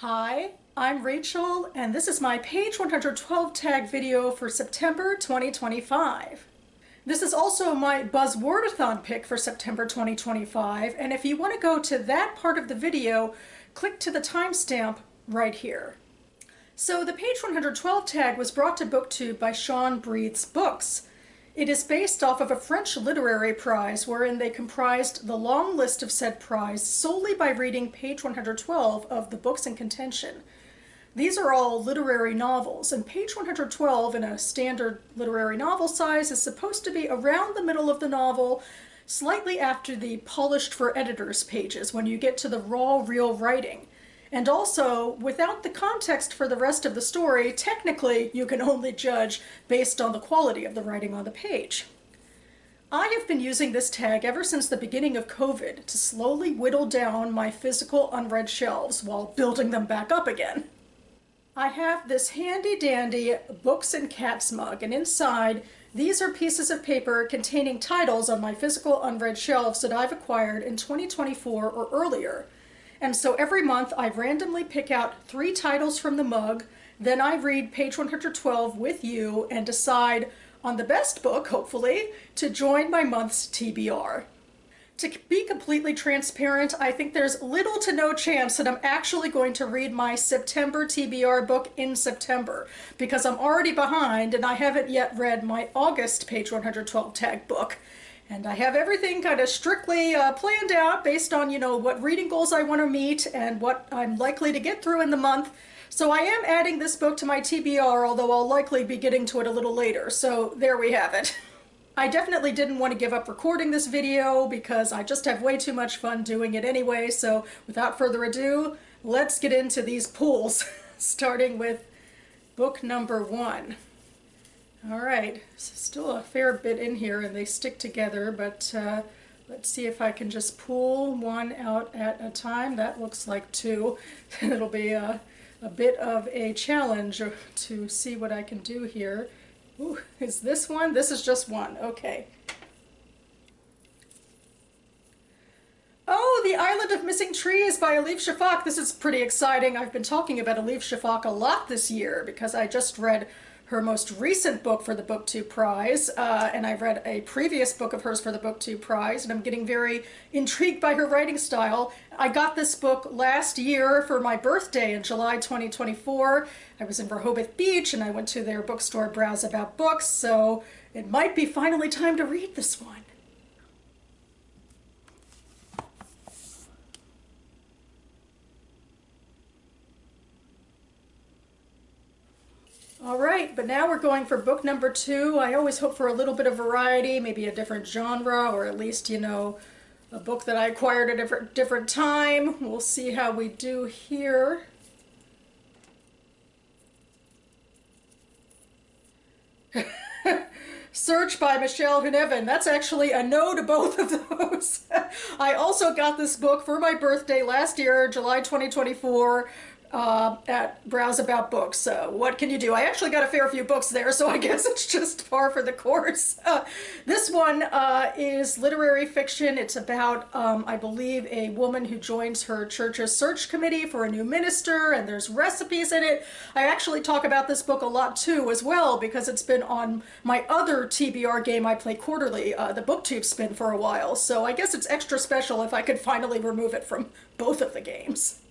Hi, I'm Rachel, and this is my page 112 tag video for September 2025. This is also my Buzzwordathon pick for September 2025, and if you want to go to that part of the video, click to the timestamp right here. So the page 112 tag was brought to BookTube by Sean Breathe's Books. It is based off of a French literary prize wherein they comprised the long list of said prize solely by reading page 112 of the books in contention. These are all literary novels, and page 112 in a standard literary novel size is supposed to be around the middle of the novel, slightly after the polished for editors pages when you get to the raw, real writing. And also, without the context for the rest of the story, technically you can only judge based on the quality of the writing on the page. I have been using this tag ever since the beginning of COVID to slowly whittle down my physical unread shelves while building them back up again. I have this handy-dandy Books and Cats mug, and inside these are pieces of paper containing titles on my physical unread shelves that I've acquired in 2024 or earlier. And so every month I randomly pick out 3 titles from the mug, then I read page 112 with you and decide on the best book, hopefully, to join my month's TBR. To be completely transparent, I think there's little to no chance that I'm actually going to read my September TBR book in September, because I'm already behind and I haven't yet read my August page 112 tag book. And I have everything kind of strictly planned out based on, what reading goals I want to meet and what I'm likely to get through in the month. So I am adding this book to my TBR, although I'll likely be getting to it a little later. So there we have it. I definitely didn't want to give up recording this video because I just have way too much fun doing it anyway. So without further ado, let's get into these pulls, starting with book number 1. All right, still a fair bit in here and they stick together, but let's see if I can just pull one out at a time. That looks like 2. It'll be a bit of a challenge to see what I can do here. Ooh, is this one? This is just one. Okay. Oh, The Island of Missing Trees by Elif Shafak. This is pretty exciting. I've been talking about Elif Shafak a lot this year because I just read her most recent book for the BookTube Prize, and I've read a previous book of hers for the BookTube Prize, and I'm getting very intrigued by her writing style. I got this book last year for my birthday in July 2024. I was in Rehoboth Beach, and I went to their bookstore Browse About Books, so it might be finally time to read this one. All right, but now we're going for book number 2. I always hope for a little bit of variety, maybe a different genre, or at least, a book that I acquired at a different time. We'll see how we do here. Search by Michelle Hunevan. That's actually a no to both of those. I also got this book for my birthday last year, July 2024, at Browse About Books. So what can you do? I actually got a fair few books there, so I guess it's just par for the course. This one is literary fiction. It's about, I believe, a woman who joins her church's search committee for a new minister, and there's recipes in it. I actually talk about this book a lot too as well because it's been on my other TBR game I play quarterly, the BookTube spin, for a while. So I guess it's extra special if I could finally remove it from both of the games.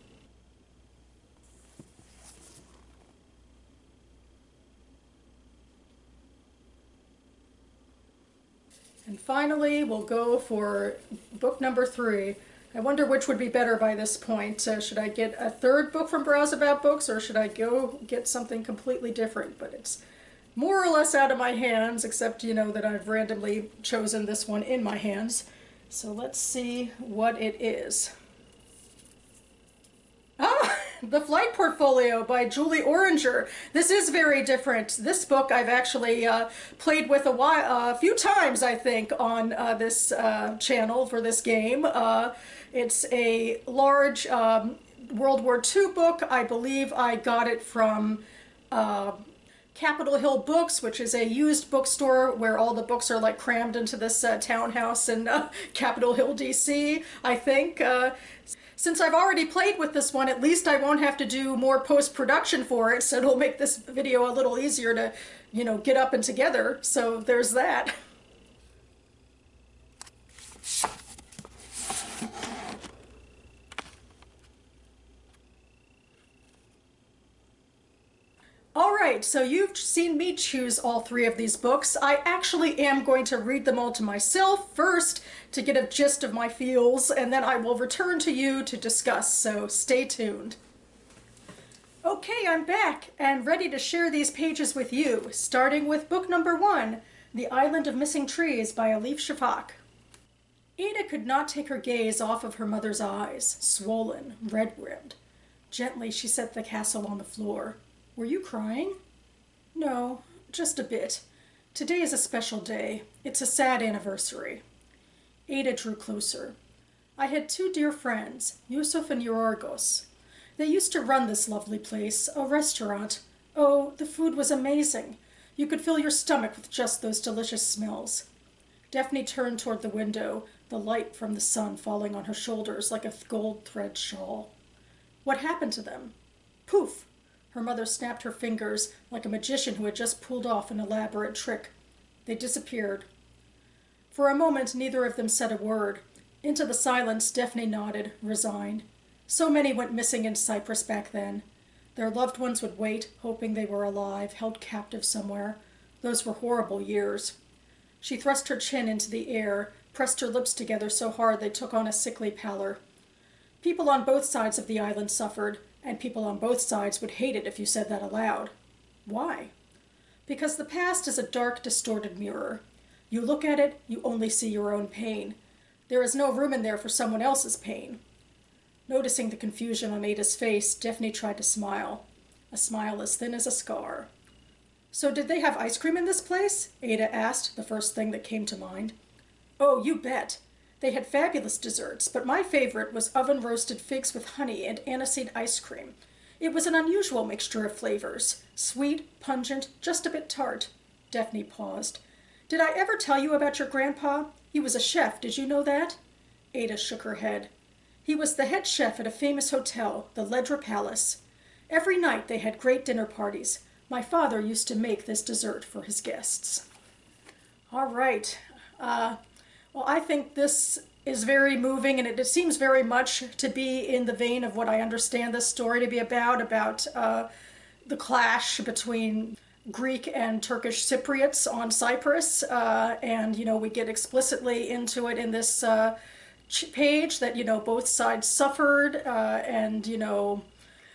And finally, we'll go for book number 3. I wonder which would be better by this point. Should I get a third book from Browse About Books, or should I go get something completely different? But it's more or less out of my hands, except, that I've randomly chosen this one in my hands. So let's see what it is. Ah, The Flight Portfolio by Julie Oranger. This is very different. This book I've actually played with a few times, I think, on this channel for this game. It's a large World War II book. I believe I got it from Capitol Hill Books, which is a used bookstore where all the books are like crammed into this townhouse in Capitol Hill, DC, I think. Since I've already played with this one, at least I won't have to do more post-production for it, so it'll make this video a little easier to, get up and together. So there's that. Alright, so you've seen me choose all three of these books. I actually am going to read them all to myself first to get a gist of my feels, and then I will return to you to discuss, so stay tuned. Okay, I'm back and ready to share these pages with you, starting with book number 1, The Island of Missing Trees by Elif Shafak. Ada could not take her gaze off of her mother's eyes, swollen, red-rimmed. Gently, she set the castle on the floor. Were you crying? No, just a bit. Today is a special day. It's a sad anniversary. Ada drew closer. I had 2 dear friends, Yusuf and Yorgos. They used to run this lovely place, a restaurant. Oh, the food was amazing. You could fill your stomach with just those delicious smells. Daphne turned toward the window, the light from the sun falling on her shoulders like a gold thread shawl. What happened to them? Poof! Her mother snapped her fingers like a magician who had just pulled off an elaborate trick. They disappeared. For a moment, neither of them said a word. Into the silence, Daphne nodded, resigned. So many went missing in Cyprus back then. Their loved ones would wait, hoping they were alive, held captive somewhere. Those were horrible years. She thrust her chin into the air, pressed her lips together so hard they took on a sickly pallor. People on both sides of the island suffered, and people on both sides would hate it if you said that aloud. Why? Because the past is a dark, distorted mirror. You look at it, you only see your own pain. There is no room in there for someone else's pain. Noticing the confusion on Ada's face, Daphne tried to smile. A smile as thin as a scar. So did they have ice cream in this place? Ada asked, the first thing that came to mind. Oh, you bet. They had fabulous desserts, but my favorite was oven-roasted figs with honey and aniseed ice cream. It was an unusual mixture of flavors. Sweet, pungent, just a bit tart. Daphne paused. Did I ever tell you about your grandpa? He was a chef, did you know that? Ada shook her head. He was the head chef at a famous hotel, the Ledra Palace. Every night they had great dinner parties. My father used to make this dessert for his guests. All right. Well, I think this is very moving, and it seems very much to be in the vein of what I understand this story to be about the clash between Greek and Turkish Cypriots on Cyprus. And, we get explicitly into it in this page that, both sides suffered, and,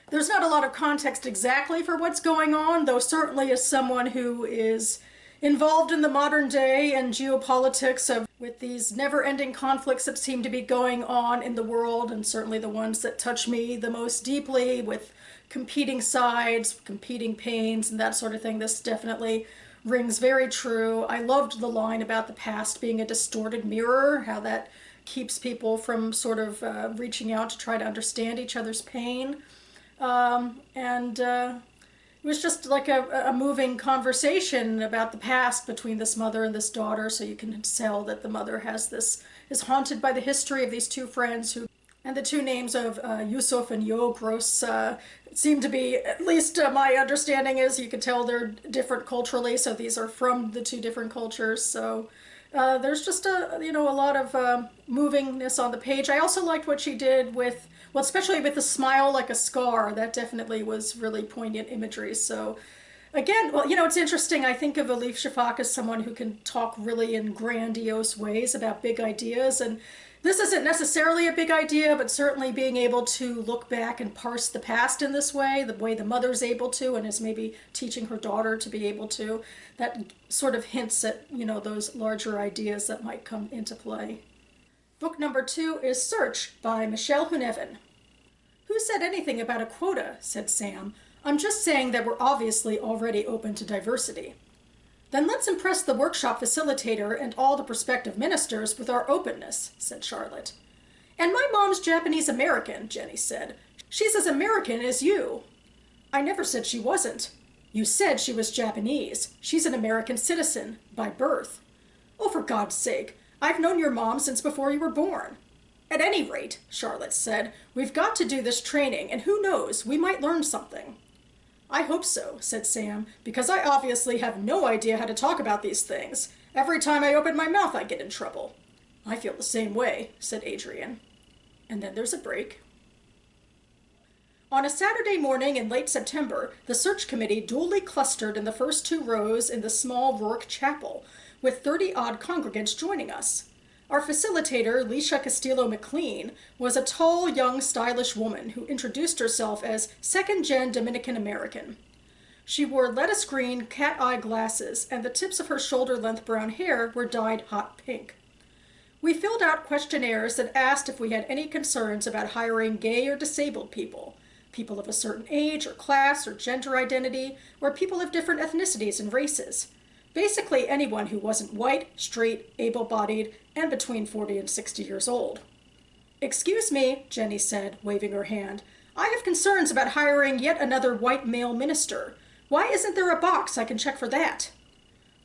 there's not a lot of context exactly for what's going on, though certainly as someone who is involved in the modern day and geopolitics with these never-ending conflicts that seem to be going on in the world, and certainly the ones that touch me the most deeply with competing sides, competing pains, and that sort of thing. This definitely rings very true. I loved the line about the past being a distorted mirror, how that keeps people from sort of reaching out to try to understand each other's pain. It was just like a moving conversation about the past between this mother and this daughter, so you can tell that the mother is haunted by the history of these 2 friends and the 2 names of Yusuf and Yorgos seem to be, at least my understanding is, you can tell they're different culturally, so these are from the 2 different cultures, so there's just a lot of movingness on the page. I also liked what she did with, well, especially with the smile like a scar. That definitely was really poignant imagery. So again, well, it's interesting. I think of Elif Shafak as someone who can talk really in grandiose ways about big ideas, and this isn't necessarily a big idea, but certainly being able to look back and parse the past in this way, the way the mother's able to and is maybe teaching her daughter to be able to, that sort of hints at, those larger ideas that might come into play. Book number 2 is Search by Michelle Huneven. Who said anything about a quota? Said Sam. I'm just saying that we're obviously already open to diversity. Then let's impress the workshop facilitator and all the prospective ministers with our openness, said Charlotte. And my mom's Japanese American, Jenny said. She's as American as you. I never said she wasn't. You said she was Japanese. She's an American citizen, by birth. Oh, for God's sake, I've known your mom since before you were born. At any rate, Charlotte said, we've got to do this training, and who knows, we might learn something. I hope so, said Sam, because I obviously have no idea how to talk about these things. Every time I open my mouth, I get in trouble. I feel the same way, said Adrian. And then there's a break. On a Saturday morning in late September, the search committee duly clustered in the first 2 rows in the small Rourke Chapel, with 30-odd congregants joining us. Our facilitator, Leisha Castillo-McLean, was a tall, young, stylish woman who introduced herself as second-gen Dominican-American. She wore lettuce green cat-eye glasses, and the tips of her shoulder-length brown hair were dyed hot pink. We filled out questionnaires that asked if we had any concerns about hiring gay or disabled people, people of a certain age or class or gender identity, or people of different ethnicities and races. Basically anyone who wasn't white, straight, able-bodied, and between 40 and 60 years old. Excuse me, Jenny said, waving her hand. I have concerns about hiring yet another white male minister. Why isn't there a box I can check for that?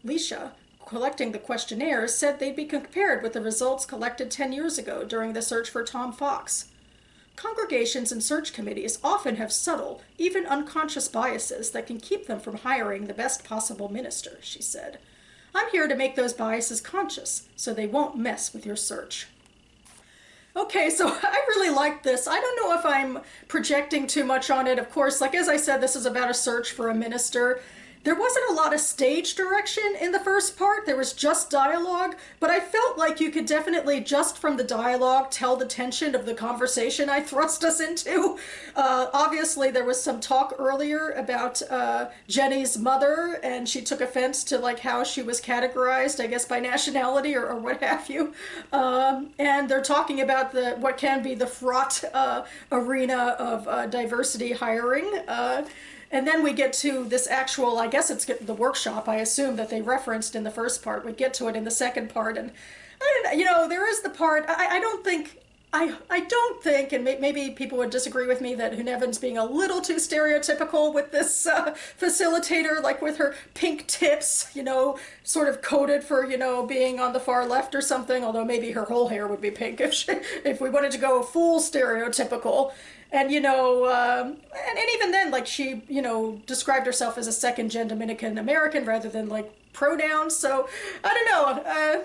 Leisha, collecting the questionnaires, said they'd be compared with the results collected 10 years ago during the search for Tom Fox. Congregations and search committees often have subtle, even unconscious biases that can keep them from hiring the best possible minister, she said. I'm here to make those biases conscious, so they won't mess with your search. Okay, so I really like this. I don't know if I'm projecting too much on it. Of course, like as I said, this is about a search for a minister. There wasn't a lot of stage direction in the first part. There was just dialogue, but I felt like you could definitely, just from the dialogue, tell the tension of the conversation I thrust us into. Obviously, there was some talk earlier about Jenny's mother, and she took offense to like how she was categorized, I guess, by nationality or what have you. And they're talking about what can be the fraught arena of diversity hiring. And then we get to this actual, I guess it's the workshop, I assume, that they referenced in the first part. We get to it in the second part. And, there is the part, I don't think, and maybe people would disagree with me, that Hunevin's being a little too stereotypical with this facilitator, like with her pink tips, sort of coded for, being on the far left or something, although maybe her whole hair would be pink if we wanted to go full stereotypical. And, and even then, like, she, described herself as a second-gen Dominican-American rather than, like, pronouns. So, I don't know.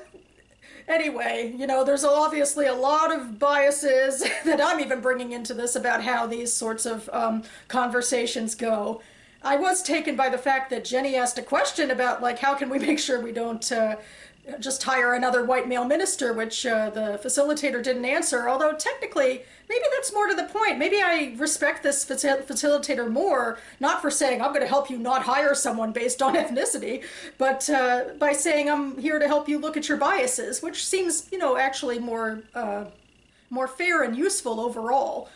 Anyway, there's obviously a lot of biases that I'm even bringing into this about how these sorts of conversations go. I was taken by the fact that Jenny asked a question about, like, how can we make sure we don't just hire another white male minister, which the facilitator didn't answer, although technically maybe that's more to the point. Maybe I respect this facilitator more, not for saying I'm going to help you not hire someone based on ethnicity, but by saying I'm here to help you look at your biases, which seems, actually more fair and useful overall.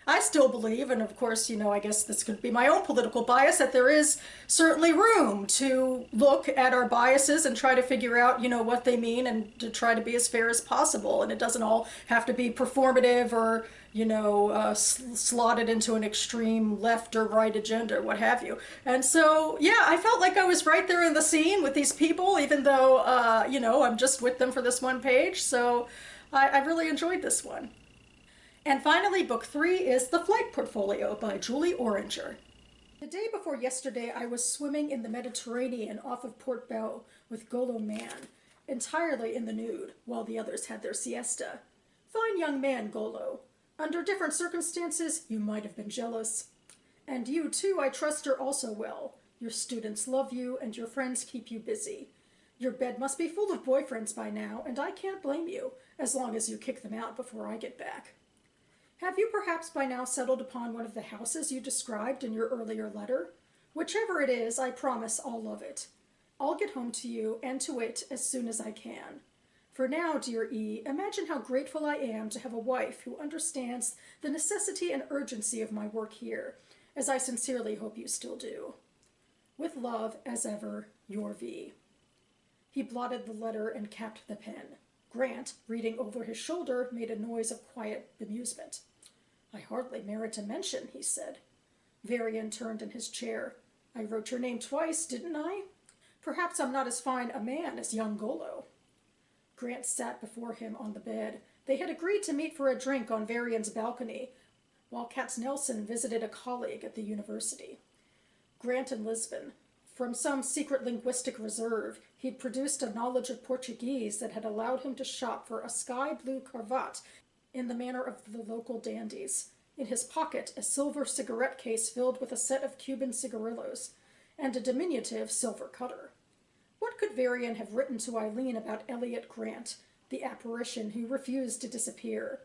I still believe, and of course, I guess this could be my own political bias, that there is certainly room to look at our biases and try to figure out, what they mean, and to try to be as fair as possible. And it doesn't all have to be performative or, slotted into an extreme left or right agenda or what have you. And so, yeah, I felt like I was right there in the scene with these people, even though, I'm just with them for this one page. So I really enjoyed this one. And finally, book 3 is The Flight Portfolio by Julie Oranger. The day before yesterday, I was swimming in the Mediterranean off of Port Bow with Golo Man, entirely in the nude, while the others had their siesta. Fine young man, Golo. Under different circumstances, you might have been jealous. And you, too, I trust, are also well. Your students love you, and your friends keep you busy. Your bed must be full of boyfriends by now, and I can't blame you, as long as you kick them out before I get back. Have you perhaps by now settled upon one of the houses you described in your earlier letter? Whichever it is, I promise I'll love it. I'll get home to you and to it as soon as I can. For now, dear E, imagine how grateful I am to have a wife who understands the necessity and urgency of my work here, as I sincerely hope you still do. With love, as ever, your V. He blotted the letter and capped the pen. Grant, reading over his shoulder, made a noise of quiet bemusement. I hardly merit a mention, he said. Varian turned in his chair. I wrote your name twice, didn't I? Perhaps I'm not as fine a man as young Golo. Grant sat before him on the bed, They had agreed to meet for a drink on Varian's balcony, while Katznelson visited a colleague at the university. Grant in Lisbon. From some secret linguistic reserve, he'd produced a knowledge of Portuguese that had allowed him to shop for a sky-blue cravat in the manner of the local dandies. In his pocket, a silver cigarette case filled with a set of Cuban cigarillos, and a diminutive silver cutter. What could Varian have written to Eileen about Elliot Grant, the apparition who refused to disappear?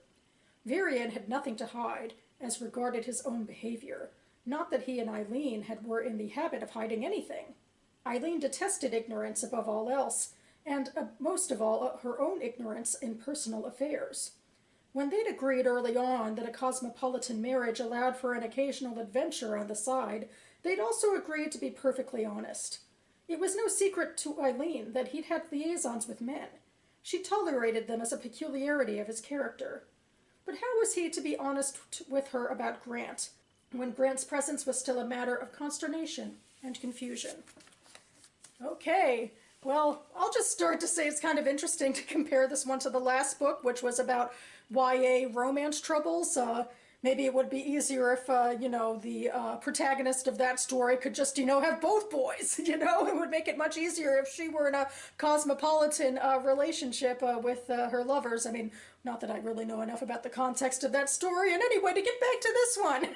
Varian had nothing to hide, as regarded his own behavior. Not that he and Eileen were in the habit of hiding anything. Eileen detested ignorance above all else, and most of all her own ignorance in personal affairs. When they'd agreed early on that a cosmopolitan marriage allowed for an occasional adventure on the side, they'd also agreed to be perfectly honest. It was no secret to Eileen that he'd had liaisons with men. She tolerated them as a peculiarity of his character. But how was he to be honest with her about Grant, when Grant's presence was still a matter of consternation and confusion? Okay, well, I'll just start to say it's kind of interesting to compare this one to the last book, which was about YA romance troubles. Maybe it would be easier if, the protagonist of that story could just, have both boys, It would make it much easier if she were in a cosmopolitan relationship with her lovers. I mean, not that I really know enough about the context of that story. And anyway, to get back to this one.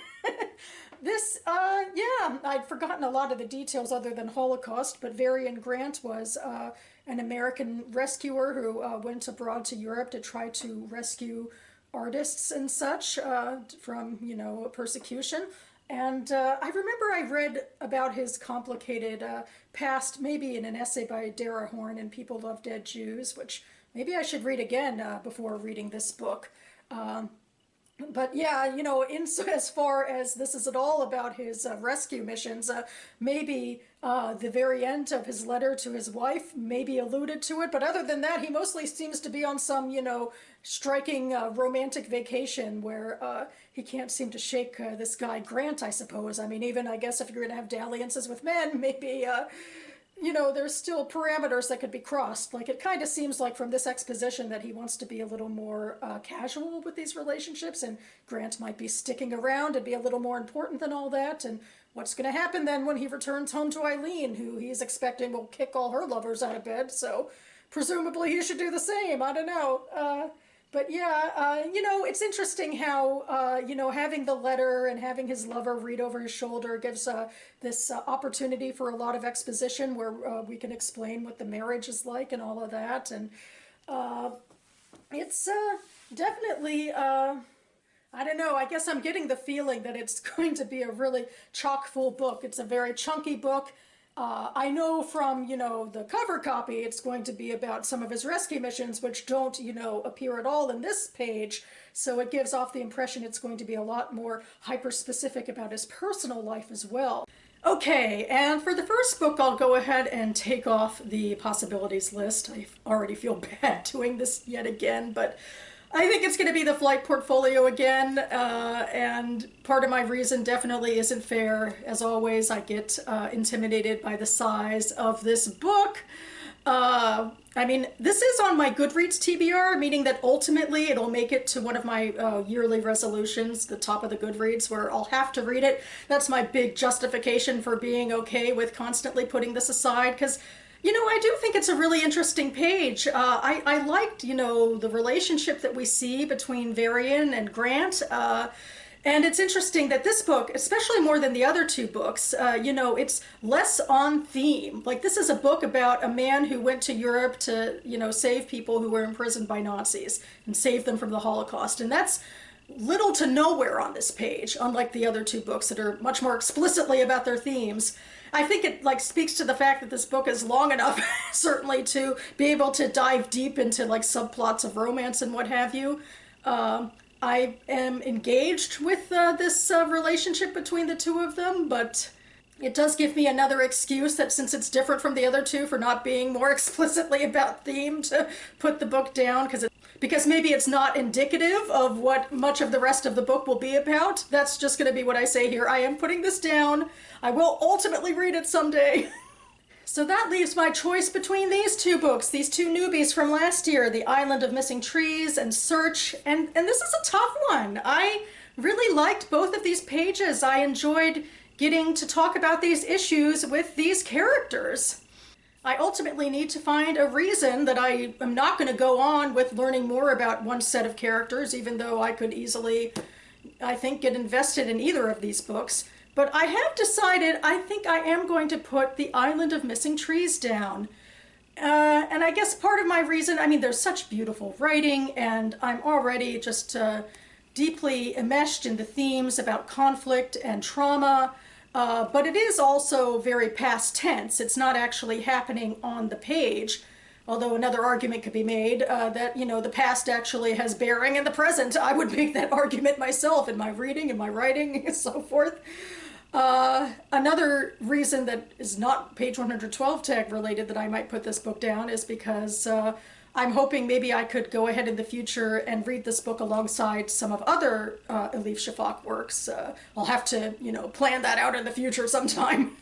I'd forgotten a lot of the details other than Holocaust, but Varian Grant was an American rescuer who went abroad to Europe to try to rescue artists and such from, persecution. And I remember I read about his complicated past, maybe in an essay by Dara Horn in People Love Dead Jews, which maybe I should read again before reading this book. But yeah, as far as this is at all about his rescue missions, maybe the very end of his letter to his wife maybe alluded to it. But other than that, he mostly seems to be on some, striking romantic vacation where he can't seem to shake this guy Grant, I suppose. I mean, even I guess if you're going to have dalliances with men, maybe there's still parameters that could be crossed. Like, it kind of seems like from this exposition that he wants to be a little more casual with these relationships, and Grant might be sticking around and be a little more important than all that. And what's going to happen then when he returns home to Eileen, who he's expecting will kick all her lovers out of bed? So presumably he should do the same. I don't know. But yeah, it's interesting how, having the letter and having his lover read over his shoulder gives this opportunity for a lot of exposition where we can explain what the marriage is like and all of that. And it's definitely, I don't know, I guess I'm getting the feeling that it's going to be a really chock-full book. It's a very chunky book. I know from, the cover copy, it's going to be about some of his rescue missions, which don't, appear at all in this page. So it gives off the impression it's going to be a lot more hyper-specific about his personal life as well. Okay, and for the first book, I'll go ahead and take off the possibilities list. I already feel bad doing this yet again, but I think it's going to be the flight portfolio again, and part of my reason definitely isn't fair. As always, I get intimidated by the size of this book. I mean, this is on my Goodreads TBR, meaning that ultimately it'll make it to one of my yearly resolutions, the top of the Goodreads, where I'll have to read it. That's my big justification for being okay with constantly putting this aside, because I do think it's a really interesting page. I liked, the relationship that we see between Varian and Grant. And it's interesting that this book, especially more than the other two books, it's less on theme. Like, this is a book about a man who went to Europe to, save people who were imprisoned by Nazis and save them from the Holocaust. And that's little to nowhere on this page, unlike the other two books that are much more explicitly about their themes. I think it speaks to the fact that this book is long enough, certainly, to be able to dive deep into subplots of romance and what have you. I am engaged with this relationship between the two of them, but it does give me another excuse that since it's different from the other two for not being more explicitly about theme to put the book down, because maybe it's not indicative of what much of the rest of the book will be about. That's just going to be what I say here. I am putting this down. I will ultimately read it someday. So that leaves my choice between these two books, these two newbies from last year, The Island of Missing Trees and Search. And this is a tough one. I really liked both of these pages. I enjoyed getting to talk about these issues with these characters. I ultimately need to find a reason that I am not going to go on with learning more about one set of characters, even though I could easily, I think, get invested in either of these books. But I have decided I think I am going to put The Island of Missing Trees down. And I guess part of my reason, I mean, there's such beautiful writing, and I'm already just deeply enmeshed in the themes about conflict and trauma. But it is also very past tense. It's not actually happening on the page. Although another argument could be made that, you know, the past actually has bearing in the present. I would make that argument myself in my reading and my writing and so forth. Another reason that is not page 112 tag related that I might put this book down is because I'm hoping maybe I could go ahead in the future and read this book alongside some of other Elif Shafak works. I'll have to, you know, plan that out in the future sometime.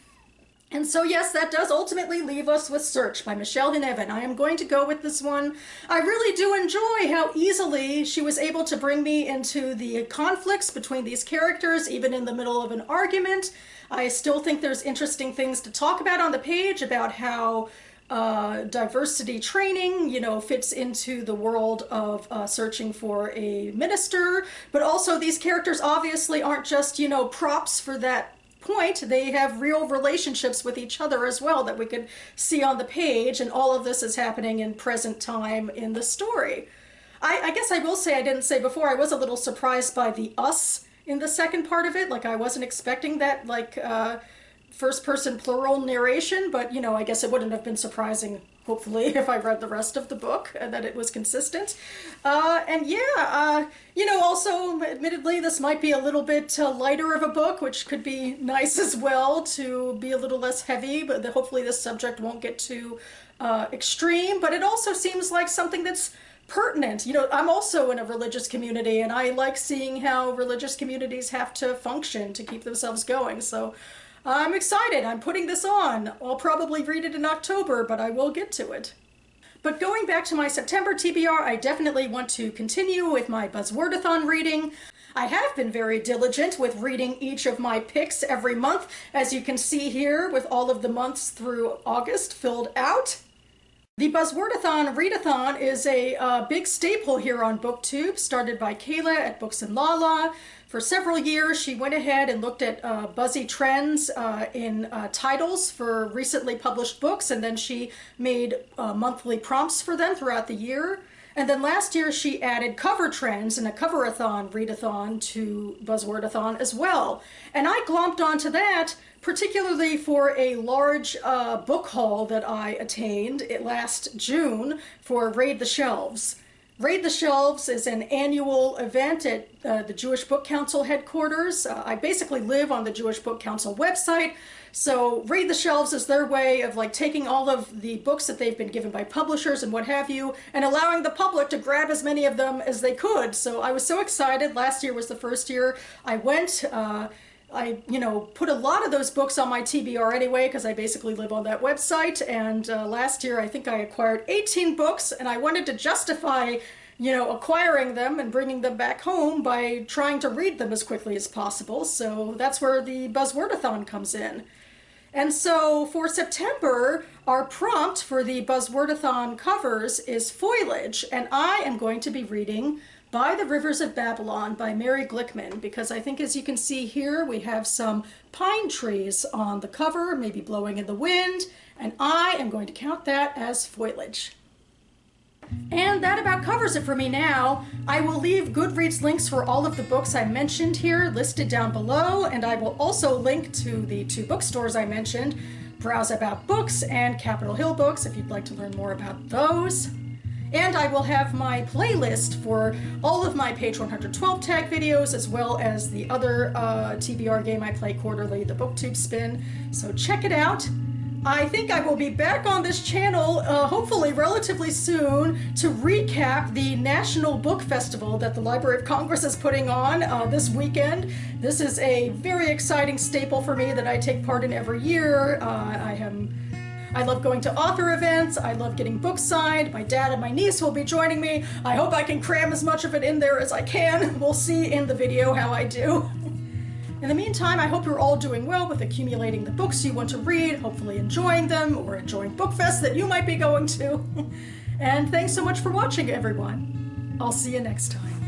And so yes, that does ultimately leave us with Search by Michelle Hinevan. I am going to go with this one. I really do enjoy how easily she was able to bring me into the conflicts between these characters, even in the middle of an argument. I still think there's interesting things to talk about on the page about how diversity training, you know, fits into the world of searching for a minister. But also these characters obviously aren't just, you know, props for that point. They have real relationships with each other as well that we could see on the page, and all of this is happening in present time in the story. I guess I will say, I didn't say before, I was a little surprised by the us in the second part of it. Like, I wasn't expecting that, like, first person plural narration, but, you know, I guess it wouldn't have been surprising, hopefully, if I read the rest of the book, that it was consistent. And yeah, you know, also, admittedly, this might be a little bit lighter of a book, which could be nice as well, to be a little less heavy, but hopefully this subject won't get too extreme. But it also seems like something that's pertinent. You know, I'm also in a religious community, and I like seeing how religious communities have to function to keep themselves going. So I'm excited. I'm putting this on. I'll probably read it in October, but I will get to it. But going back to my September TBR, I definitely want to continue with my Buzzwordathon reading. I have been very diligent with reading each of my picks every month, as you can see here, with all of the months through August filled out. The Buzzwordathon Readathon is a big staple here on BookTube, started by Kayla at Books and Lala. For several years, she went ahead and looked at buzzy trends in titles for recently published books, and then she made monthly prompts for them throughout the year. And then last year, she added cover trends and a coverathon, readathon to Buzzwordathon as well. And I glomped onto that, particularly for a large book haul that I attained last June for Raid the Shelves. Raid the Shelves is an annual event at the Jewish Book Council headquarters. I basically live on the Jewish Book Council website, so Raid the Shelves is their way of like taking all of the books that they've been given by publishers and what have you, and allowing the public to grab as many of them as they could. So I was so excited. Last year was the first year I went. I, you know, put a lot of those books on my TBR anyway, because I basically live on that website. And last year, I think I acquired 18 books, and I wanted to justify, you know, acquiring them and bringing them back home by trying to read them as quickly as possible. So that's where the Buzzwordathon comes in. And so for September, our prompt for the Buzzwordathon covers is foliage, and I am going to be reading By the Rivers of Babylon by Mary Glickman, because I think, as you can see here, we have some pine trees on the cover, maybe blowing in the wind, and I am going to count that as foliage. And that about covers it for me now. I will leave Goodreads links for all of the books I mentioned here listed down below, and I will also link to the two bookstores I mentioned, Browse About Books and Capitol Hill Books, if you'd like to learn more about those. And I will have my playlist for all of my page 112 tag videos, as well as the other TBR game I play quarterly, the BookTube Spin. So check it out. I think I will be back on this channel, hopefully relatively soon, to recap the National Book Festival that the Library of Congress is putting on this weekend. This is a very exciting staple for me that I take part in every year. I am I love going to author events. I love getting books signed. My dad and my niece will be joining me. I hope I can cram as much of it in there as I can. We'll see in the video how I do. In the meantime, I hope you're all doing well with accumulating the books you want to read, hopefully enjoying them or enjoying book fests that you might be going to. And thanks so much for watching, everyone. I'll see you next time.